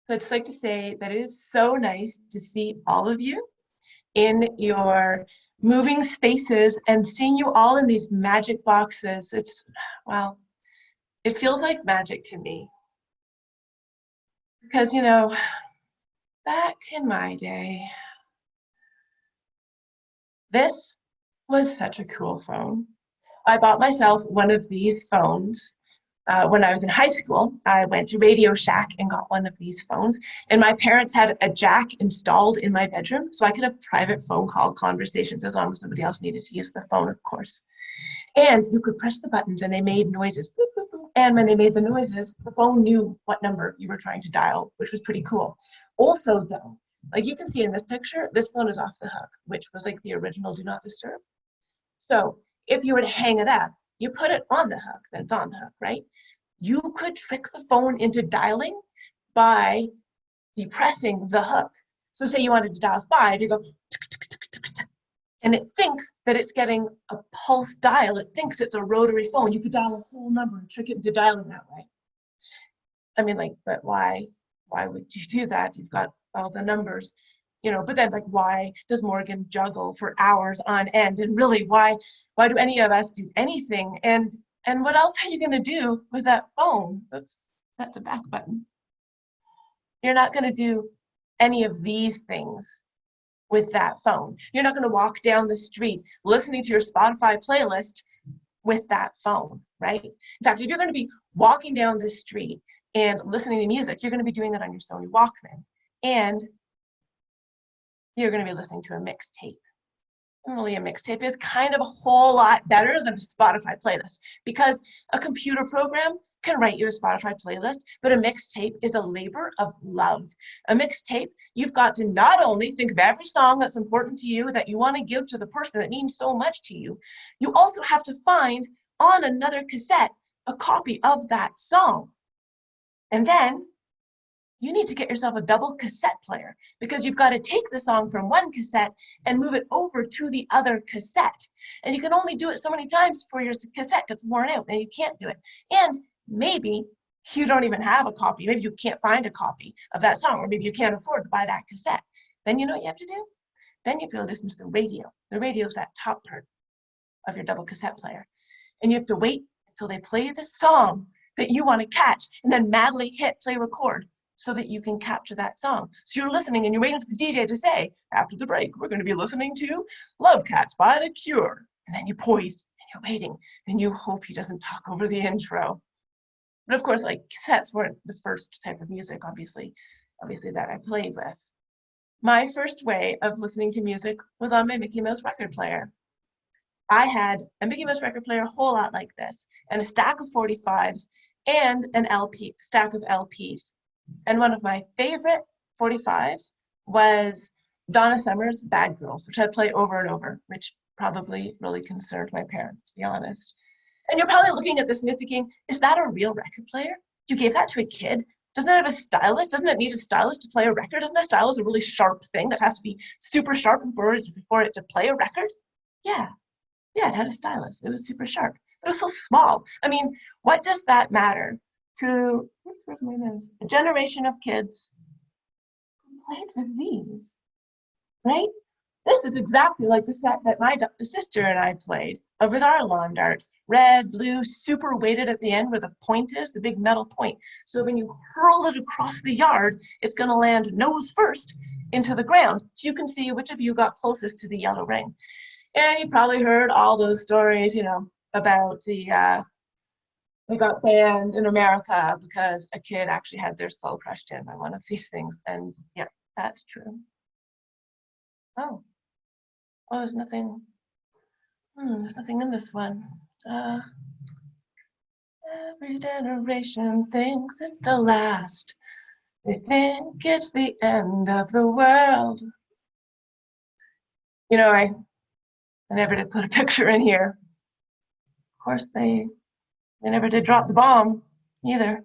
So I'd just like to say that it is so nice to see all of you in your moving spaces and seeing you all in these magic boxes. Well, it feels like magic to me. Because, back in my day, this was such a cool phone. I bought myself one of these phones when I was in high school. I went to Radio Shack and got one of these phones. And my parents had a jack installed in my bedroom, so I could have private phone call conversations as long as nobody else needed to use the phone, of course. And you could press the buttons and they made noises. Boop, boop, boop. And when they made the noises, the phone knew what number you were trying to dial, which was pretty cool. Also, though, like you can see in this picture, this phone is off the hook, which was like the original Do Not Disturb. So if you were to hang it up, you put it on the hook, then it's on the hook, right? You could trick the phone into dialing by depressing the hook. So say you wanted to dial 5, you go, and it thinks that it's getting a pulse dial. It thinks it's a rotary phone. You could dial a whole number and trick it into dialing that way. I mean, like, but why would you do that? You've got all the numbers, but then like, why does Morgan juggle for hours on end? And really, why do any of us do anything? And what else are you going to do with that phone? That's a back button. You're not going to do any of these things with that phone. You're not going to walk down the street listening to your Spotify playlist with that phone, right? In fact, if you're going to be walking down the street and listening to music, you're going to be doing it on your Sony Walkman. And you're going to be listening to a mixtape. Really, a mixtape is kind of a whole lot better than a Spotify playlist, because a computer program can write you a Spotify playlist, but a mixtape is a labor of love. A mixtape, you've got to not only think of every song that's important to you, that you want to give to the person that means so much to you, you also have to find on another cassette a copy of that song. And then you need to get yourself a double cassette player, because you've got to take the song from one cassette and move it over to the other cassette. And you can only do it so many times before your cassette gets worn out and you can't do it. And maybe you don't even have a copy. Maybe you can't find a copy of that song, or maybe you can't afford to buy that cassette. Then you know what you have to do? Then you have to listen to the radio. The radio is that top part of your double cassette player. And you have to wait until they play the song that you want to catch, and then madly hit play record, so that you can capture that song. So you're listening and you're waiting for the DJ to say, after the break, we're going to be listening to Love Cats by The Cure. And then you poised and you're waiting and you hope he doesn't talk over the intro. But of course, like, cassettes weren't the first type of music, obviously that I played with. My first way of listening to music was on my Mickey Mouse record player. I had a Mickey Mouse record player a whole lot like this, and a stack of 45s and an stack of LPs. And one of my favorite 45s was Donna Summer's Bad Girls, which I'd play over and over, which probably really concerned my parents, to be honest. And you're probably looking at this and you're thinking, is that a real record player? You gave that to a kid? Doesn't it have a stylus? Doesn't it need a stylus to play a record? Isn't a stylus a really sharp thing that has to be super sharp for it to play a record? Yeah, it had a stylus. It was super sharp. It was so small. I mean, what does that matter to a generation of kids who played with these, right? This is exactly like the set that my sister and I played with our lawn darts. Red, blue, super weighted at the end where the point is, the big metal point. So when you hurl it across the yard, it's going to land nose first into the ground. So you can see which of you got closest to the yellow ring. And you probably heard all those stories, about they got banned in America because a kid actually had their skull crushed in by one of these things. And yeah, that's true. Oh, there's nothing. There's nothing in this one. Every generation thinks it's the last. They think it's the end of the world. I never did put a picture in here. Of course, they never did drop the bomb either.